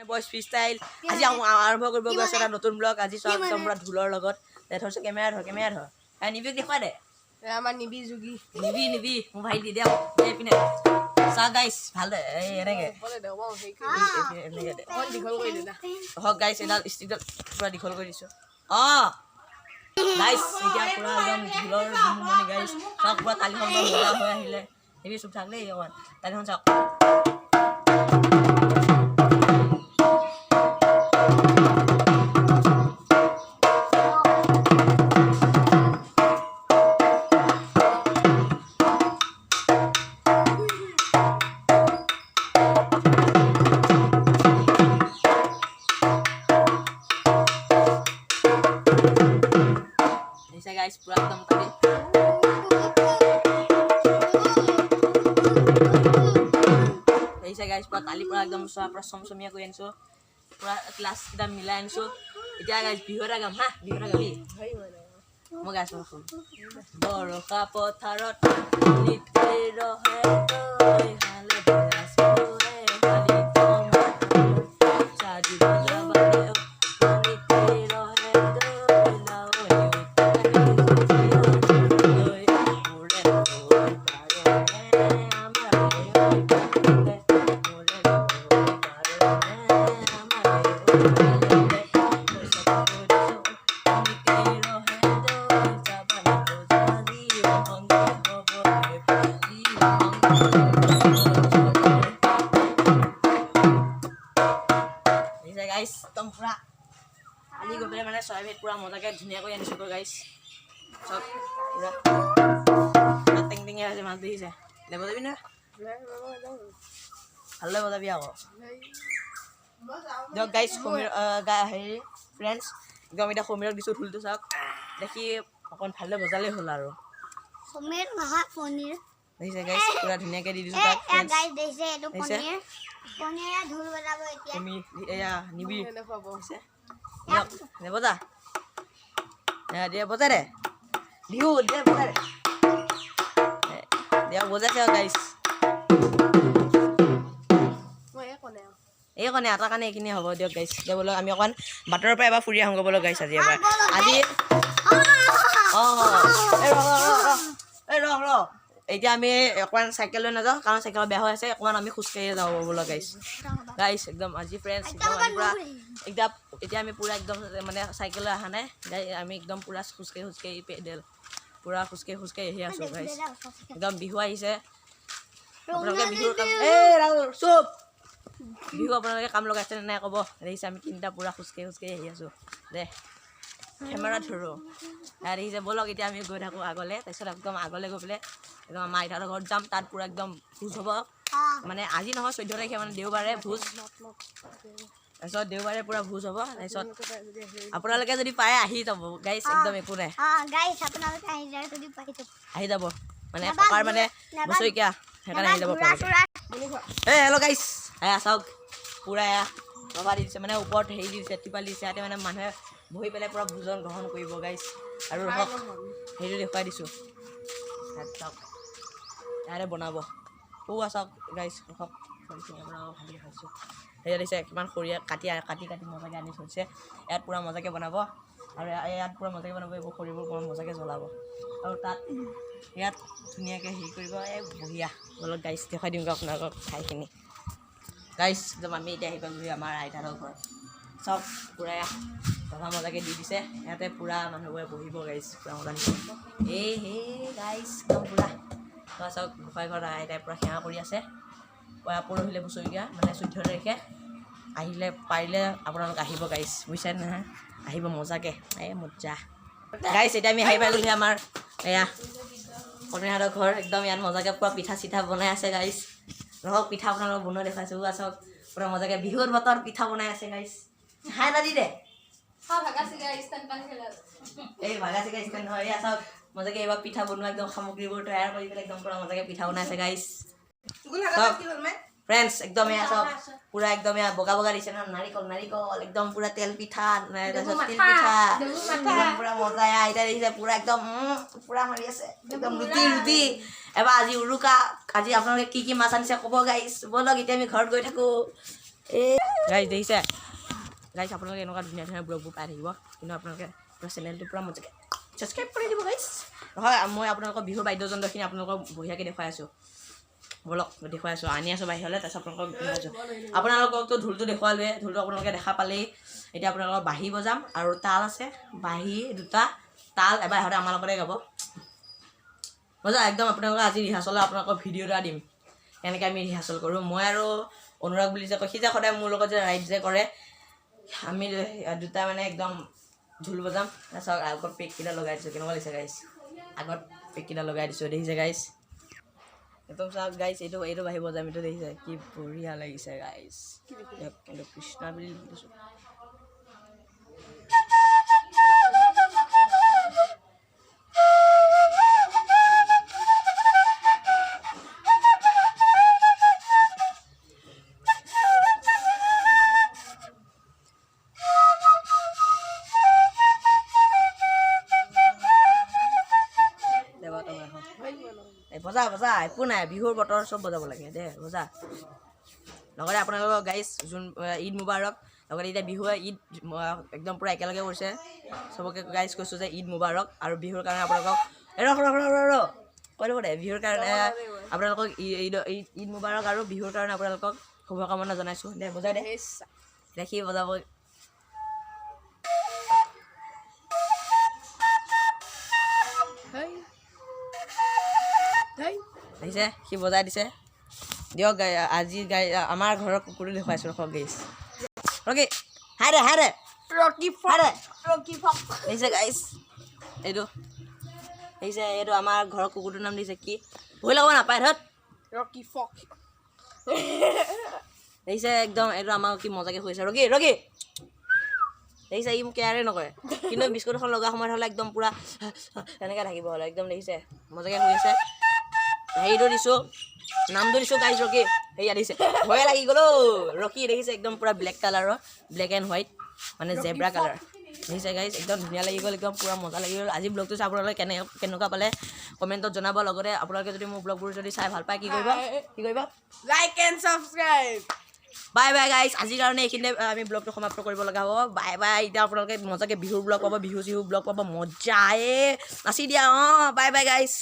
বয়স free style আজি আৰম্ভ কৰিব গৈ আছে এটা নতুন ব্লগ আজি চব একদম পুৰা ঢোলৰ লগত ধৰছে কেমেৰা ধৰ নিবি দেখুৱাই দে আমাৰ নিবি যোগী নিবি মোৰ ভাই দি দিয়ক এইপিনে চা গাইছ ভাল দে এই এনেকে দীঘল কৰি দে হওক গাইছ এডাল ষ্টিকডাল পুৰা দীঘল কৰি দিছোঁ গাইছ এতিয়া পুৰা একদম ঢোলৰ জুমুনি গাইছ চব পুৰা তালিখন মজা হৈ আহিলে নিবি চুপ থাক দেই অকণমান তালিখন চাওক guys pura एकदम tadi ऐसा guys pura tali pura एकदम pura somsomia ko enso pura kelas kita milai enso এতিয়া guys bihora gam ha bihora gami mo guys mo boro ka potharot nitero he toy hale bolas koe hali tom jadi bajabane nitero he toy lao guys tom pura ali go pele mane soy bhet pura moja ke dhuniya koi anisu ko guys sob pura ting ting ya mas dise lebo debi na halle bodabi ako jo guys khomir hey friends ekdom eta khomir disu thultu sak dekhi akon bhalle bojale hol aro khomir maha ponir দেখিছে guys পুরা ধুনিয়া কে দি দিছো তাক guys দেখিছে এটো পনিৰ পনিৰ ধুল বজাব এতিয়া তুমি এয়া নিবি নেখাব আছে নে বজা দে বজা রে দিও দে বজা রে দে বজাছে গাইস মই এই কোনে আটা কানে কিনি হ'ব দিয়ক গাইস দে বলো আমি অকন বাটৰ পৰা এবাৰ ফুৰি আহংগ বলো গাইস আজি এবাৰ আজি এই ৰ এতিয়া আমি অকমান সাইকেল লৈ নাযাওঁ কাৰণ সাইকেল বেয়া হৈ আছে অকমান আমি খুজকাঢ়ি যাওঁ বলো গাইস একদম আজি ফ্ৰেন্ডছ একদম পুৰা একদম এতিয়া আমি পুৰা একদম মানে সাইকেল আহা নাই আমি একদম পুৰা খুজকাঢ়ি পেডেল পুৰা খুজকাঢ়ি আহি আছো গাইস একদম বিহু আহিছে আপোনালোকে বিহুৰ কাম ৰাহুল চুপ বিহু আপোনালোকে কাম লগাইছে নাই ক'ব দেখিছে আমি তিনিটা পুৰা খুজকাঢ়ি আহি আছো দে কেমেৰা ধৰো আৰু এই যে বলক এতিয়া আমি গৈ থাকো আগলে তাৰপিছত একদম আগলে গৈ পেলাই একদম আমাৰ আইতাৰ ঘৰত যাম তাত পুৰা একদম ভোজ হ'ব মানে আজি নহয় 14 তাৰিখে মানে দেওবাৰে ভোজ তাৰপিছত দেওবাৰে পুৰা ভোজ হ'ব তাৰপিছত আপোনালোকে যদি পায় আহি যাব গাইছ একদম একো নাই গাইস আপোনালোকে আহি যাব মানে ককাৰ মানে বছৰিকীয়া সেইকাৰণে আহি যাব হেল্ল' গাইছ চাওক পুৰা বাবা দিছে মানে ওপৰত হেৰি দিছে টিপাল দিছে ইয়াতে মানে মানুহে বহি পেলাই পুৰা ভোজন গ্ৰহণ কৰিব গাইছ আৰু সেইটো দেখুৱাই দিছোঁ ইয়াৰে বনাব চাওক গাইছ ৰখক বনাব ভাবি খাইছোঁ সেয়া দিছে কিমান খৰিয়া কাটি মজাকৈ আনি থৈছে ইয়াত পুৰা মজাকৈ বনাব আৰু ইয়াত পুৰা মজাকৈ বনাব এইবোৰ খৰিবোৰ মজাকৈ জ্বলাব আৰু তাত ইয়াত ধুনীয়াকৈ হেৰি কৰিব এই বঢ়িয়া অলপ গাইছ দেখুৱাই দিওঁ আপোনালোকক ঠাইখিনি গাইছ একদম আমি এতিয়া আহি পালোঁ আমাৰ আইতাহঁতৰ ঘৰত চব পুৰা কথা মজাকৈ দি দিছে ইয়াতে পুৰা মানুহবোৰে বহিব গাইছ পুৰা মজা দিছে গাইছ একদম পুৰা চাওক গোসাঁই ঘৰত আইতাই পুৰা সেৱা কৰি আছে পৰহিলে বছৰীয়া মানে 14 তাৰিখে আহিলে পাৰিলে আপোনালোক আহিব গাইছ বুজিছে নহয় আহিব মজাকৈ মজা গাইছ এতিয়া আমি আহি পালোহি আমাৰ এয়া কণীহঁতৰ ঘৰ একদম ইয়াত মজাকৈ পুৰা পিঠা চিঠা বনাই আছে গাইছ ৰহক পিঠা আপোনালোকক বনোৱা দেখাইছোঁ চাওক পুৰা মজাকৈ বিহুৰ বতৰ পিঠা বনাই আছে গাইছ হাই নাদি দে এই ভাগাছি গাইছ নহয় এয়া চাওক মজাকৈ এইবাৰ পিঠা বনোৱা একদম সামগ্ৰীবোৰ তৈয়াৰ কৰি পেলাই একদম পুৰা মজাকৈ পিঠা বনাইছে গাইছ ফ্ৰেন্ডছ একদম এয়া চাওক পুৰা একদম এয়া বগা দিছে ন নাৰিকল একদম পুৰা তেল পিঠা তাৰপিছত তিল পিঠা একদম পুৰা মজা আইতা দেখিছে পুৰা একদম পুৰা মাৰি আছে একদম ৰুটি এবাৰ আজি উৰুকা আজি আপোনালোকে কি মাছ আনিছে ক'ব গাইছ বলক এতিয়া আমি ঘৰত গৈ থাকোঁ গাইজ দেখিছে গাইজ আপোনালোকে এনেকুৱা ধুনীয়া ধুনীয়া ব্লগবোৰ পাই থাকিব কিন্তু আপোনালোকে পুৰা চেনেলটো পুৰা মজাকৈ ছাবস্ক্ৰাইব কৰি দিব গাইজ হয় মই আপোনালোকৰ বিহুৰ বাদ্যযন্ত্ৰখিনি আপোনালোকক বঢ়িয়াকৈ দেখুৱাই আছোঁ বলক দেখুৱাই আছোঁ আনি আছোঁ বাহিৰলৈ তাৰপিছত আপোনালোকক দেখুৱাই আছোঁ আপোনালোককতো ঢোলটো দেখুৱালোৱে ঢোলটো আপোনালোকে দেখা পালেই এতিয়া আপোনালোকৰ বাঁহী বজাম আৰু তাল আছে বাঁহী দুটা তাল এবাৰ ইহঁতে আমাৰ লগতে গাব মজা একদম আপোনালোকক আজি ৰিহাৰ্চলৰ আপোনালোকক ভিডিঅ' এটা দিম কেনেকৈ আমি ৰিহাৰ্চল কৰোঁ মই আৰু অনুৰাগ বুলি যে কয় সি যে সদায় মোৰ লগত যে ৰাইড যে কৰে আমি দুটা মানে একদম ঢোল বজাম তাৰপিছত আগত পেককেইটা লগাই দিছোঁ কেনেকুৱা লাগিছে গাইছ আগত পেককেইটা লগাই দিছোঁ দেখিছে গাইছ একদম চাওক গাইছ এইটো বাঢ়ি বজাম এইটো দেখিছে কি বঢ়িয়া লাগিছে গাইছ কিন্তু কৃষ্ণ বুলি লিখিছোঁ বজা বজা একো নাই বিহুৰ বতৰ চব বজাব লাগে দে বজা লগতে আপোনালোকৰ গাইজ যোন ঈদ মুবাৰক লগতে এতিয়া বিহুৱে ঈদ একদম পূৰা একেলগে কৰিছে চবকে গাইজ কৈছোঁ যে ঈদ মুবাৰক আৰু বিহুৰ কাৰণে আপোনালোকক কৈ দিব দে বিহুৰ কাৰণে আপোনালোকক ঈদ মুবাৰক আৰু বিহুৰ কাৰণে আপোনালোকক শুভকামনা জনাইছোঁ দে বজাই দে দেখি বজাব দেখিছে সি বজাই দিছে দিয়ক আজি আমাৰ ঘৰৰ কুকুৰটো দেখুৱাইছোঁ ৰখক গাইছ ৰকি হাই দে ৰকি ফক দেখিছে গাইছ এইটো দেখিছে এইটো আমাৰ ঘৰৰ কুকুৰটোৰ নাম দিছে কি ভয় লগাব নাপায় ধৰক ৰকি ফক দেখিছে একদম এইটো আমাক কি মজাকৈ শুইছে ৰকি দেখিছে ই মোক কেয়াৰে নকৰে কিন্তু বিস্কুট এখন লগা সময়ত হ'লে একদম পূৰা তেনেকৈ থাকিব হ'লে একদম দেখিছে মজাকৈ শুইছে হেৰিটো দিছোঁ নামটো দিছোঁ গাইজ ৰকি সেয়া দিছে ভয়ে লাগি গ'লো ৰকি দেখিছে একদম পূৰা ব্লেক কালাৰৰ ব্লেক এণ্ড হোৱাইট মানে জেব্ৰা কালাৰ দেখিছে গাইজ একদম ধুনীয়া লাগি গ'ল একদম পূৰা মজা লাগি গ'ল আজি ব্লগটো চাই আপোনালোকে কেনেকুৱা পালে কমেণ্টত জনাব লগতে আপোনালোকে যদি মোৰ ব্লগবোৰ যদি চাই ভাল পায় কি কৰিব like and subscribe bye bye guys আজিৰ কাৰণে এইখিনিতে আমি ব্লগটো সমাপ্ত কৰিব লগা হ'ব বাই বাই এতিয়া আপোনালোকে মজাকৈ বিহুৰ ব্লগ পাব বিহু চিহু ব্লগ পাব মজায়ে নাচি দিয়া বাই বাই গাইজ